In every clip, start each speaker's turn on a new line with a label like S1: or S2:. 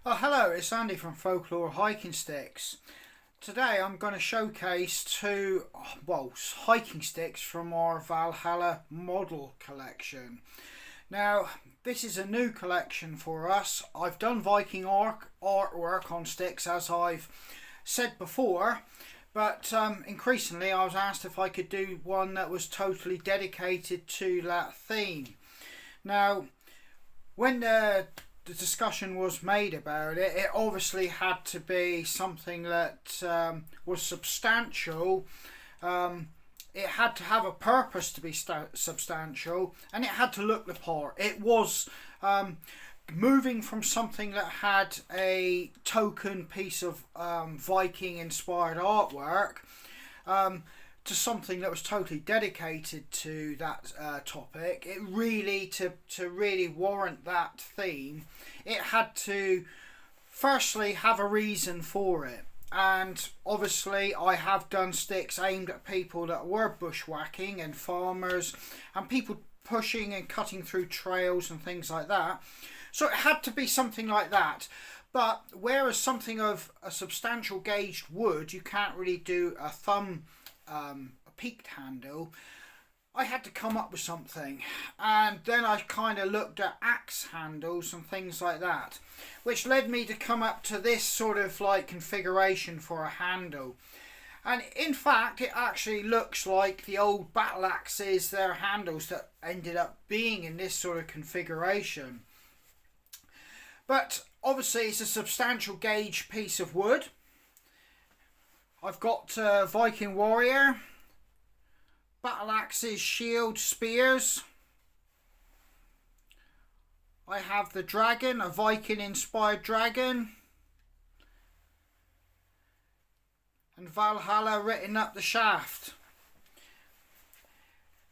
S1: Oh, hello, it's Andy from Folklore Hiking Sticks. Today I'm going to showcase two, hiking sticks from our Valhalla model collection. Now, this is a new collection for us. I've done Viking artwork on sticks, as I've said before, but increasingly I was asked if I could do one that was totally dedicated to that theme. Now, when the discussion was made about it, it obviously had to be something that was substantial. It had to have a purpose to be substantial, and it had to look the part. It was moving from something that had a token piece of Viking inspired artwork to something that was totally dedicated to that topic. It really, to really warrant that theme, it had to firstly have a reason for it. And obviously I have done sticks aimed at people that were bushwhacking and farmers and people pushing and cutting through trails and things like that. So it had to be something like that. But whereas something of a substantial gauged wood, you can't really do a thumb a peaked handle, I had to come up with something, and then I kind of looked at axe handles and things like that, which led me to come up to this sort of like configuration for a handle. And in fact it actually looks like the old battle axes, their handles that ended up being in this sort of configuration. But obviously it's a substantial gauge piece of wood. I've got Viking warrior, battle axes, shield, spears. I have the dragon, a Viking inspired dragon, and Valhalla written up the shaft.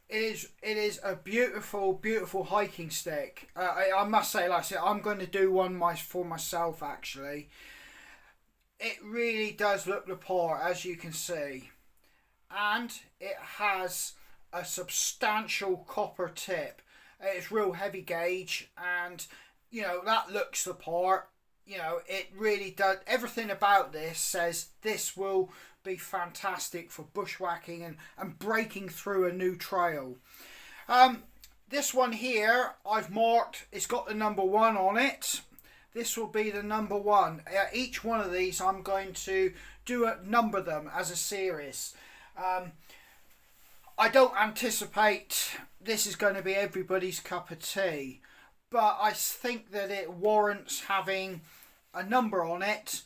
S1: It is a beautiful hiking stick. I must say, like I said, I'm going to do one for myself actually. It really does look the part, as you can see, and it has a substantial copper tip. It's real heavy gauge, and you know that looks the part. You know, it really does. Everything about this says this will be fantastic for bushwhacking and breaking through a new trail. This one here I've marked, it's got the number 1 on it. This will be the number 1. Each one of these I'm going to number them as a series. I don't anticipate this is going to be everybody's cup of tea, but I think that it warrants having a number on it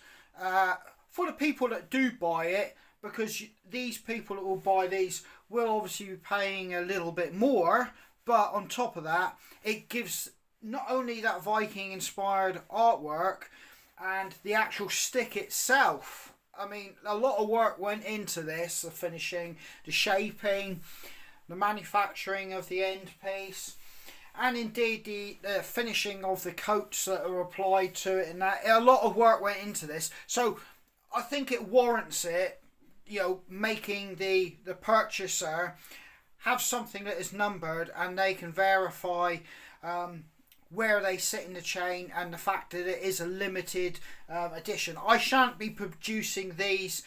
S1: for the people that do buy it, because these people that will buy these will obviously be paying a little bit more, but on top of that it gives not only that Viking inspired artwork and the actual stick itself. I mean, a lot of work went into this, the finishing, the shaping, the manufacturing of the end piece, and indeed the finishing of the coats that are applied to it, and that a lot of work went into this. So I think it warrants it, you know, making the purchaser have something that is numbered and they can verify where they sit in the chain, and the fact that it is a limited edition. I shan't be producing these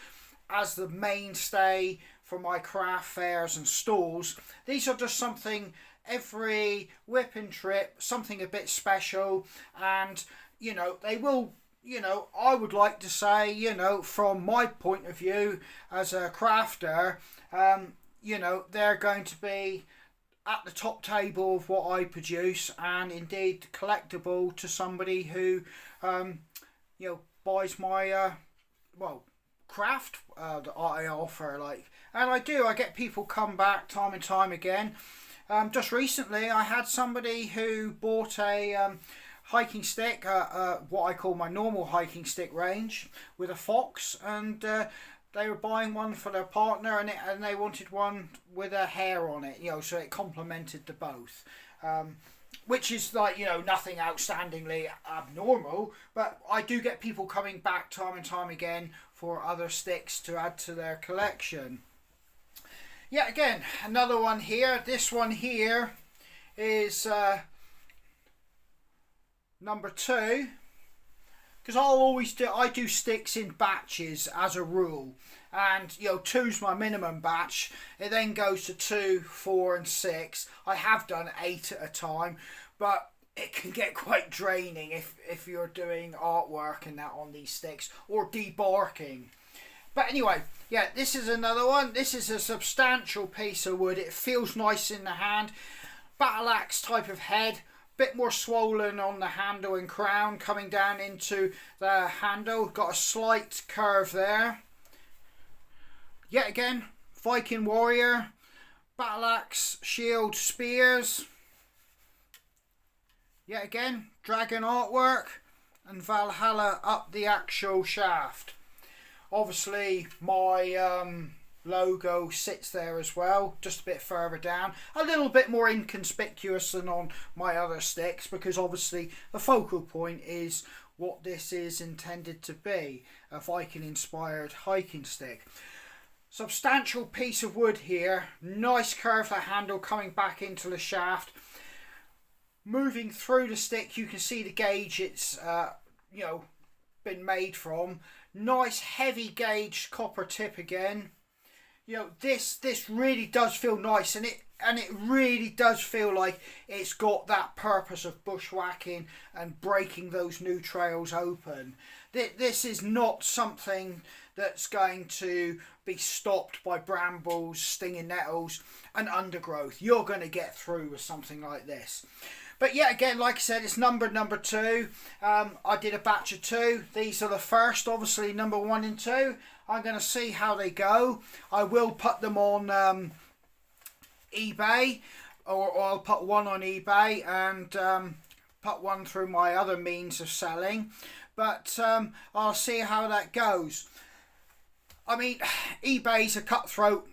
S1: as the mainstay for my craft fairs and stalls. These are just something every whipping trip, something a bit special, and you know they will, you know, I would like to say, you know, from my point of view as a crafter, you know, they're going to be at the top table of what I produce, and indeed collectible to somebody who you know, buys my craft that I offer. Like, and I get people come back time and time again. Just recently I had somebody who bought a hiking stick, what I call my normal hiking stick range, with a fox, and they were buying one for their partner, and they wanted one with a hair on it, you know, so it complemented the both. Which is, like, you know, nothing outstandingly abnormal, but I do get people coming back time and time again for other sticks to add to their collection. Yeah, again, another one here. This one here is number 2. because I do sticks in batches as a rule, and you know, 2's my minimum batch. It then goes to 2, 4 and 6. I have done 8 at a time, but it can get quite draining if you're doing artwork and that on these sticks, or debarking. But anyway, yeah, this is another one. This is a substantial piece of wood. It feels nice in the hand. Battle axe type of head, bit more swollen on the handle and crown, coming down into the handle. Got a slight curve there. Yet again, Viking warrior, battle axe, shield, spears. Yet again, dragon artwork, and Valhalla up the actual shaft. Obviously my logo sits there as well, just a bit further down, a little bit more inconspicuous than on my other sticks, because obviously the focal point is what this is intended to be, a Viking inspired hiking stick. Substantial piece of wood here, nice curve the handle coming back into the shaft. Moving through the stick, you can see the gauge it's you know, been made from. Nice heavy gauge copper tip again. You know, this really does feel nice, and it really does feel like it's got that purpose of bushwhacking and breaking those new trails open. This is not something that's going to be stopped by brambles, stinging nettles and undergrowth. You're going to get through with something like this. But yeah, again, like I said, it's number 2. I did a batch of 2. These are the first, obviously, number 1 and 2. I'm going to see how they go. I will put them on eBay, or I'll put one on eBay and put one through my other means of selling. But I'll see how that goes. I mean, eBay's a cutthroat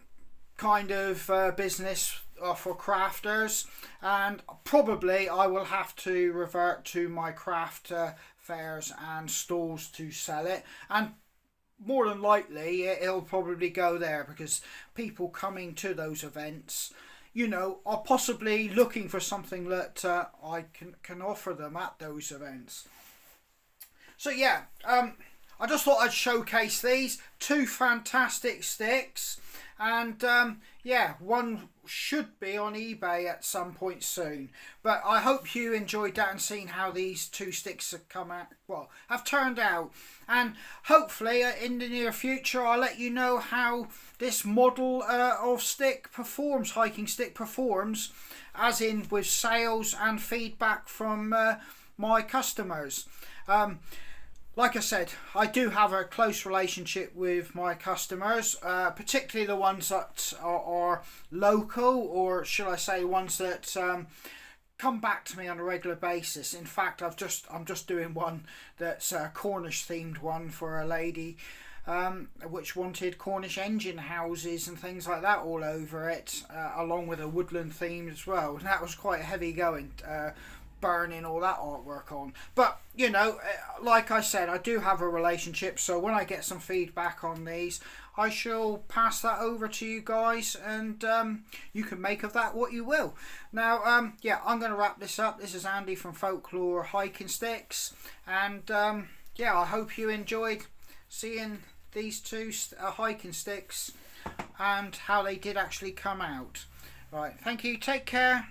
S1: kind of business for crafters, and probably I will have to revert to my craft fairs and stalls to sell it, and more than likely it'll probably go there, because people coming to those events, you know, are possibly looking for something that I can offer them at those events. So yeah, I just thought I'd showcase these 2 fantastic sticks, and yeah, one should be on eBay at some point soon. But I hope you enjoyed that and seen how these 2 sticks have turned out, and hopefully in the near future I'll let you know how this model of stick performs, hiking stick performs, as in with sales and feedback from my customers. Like I said, I do have a close relationship with my customers, particularly the ones that are local, or should I say ones that come back to me on a regular basis. In fact, I'm just doing one that's a Cornish themed one for a lady, which wanted Cornish engine houses and things like that all over it, along with a woodland theme as well. And that was quite heavy going. Burning all that artwork on, but you know, like I said, I do have a relationship, so when I get some feedback on these, I shall pass that over to you guys, and you can make of that what you will. Now yeah, I'm going to wrap this up. This is Andy from Folklore Hiking Sticks, and yeah, I hope you enjoyed seeing these 2 hiking sticks and how they did actually come out. Right, thank you, take care.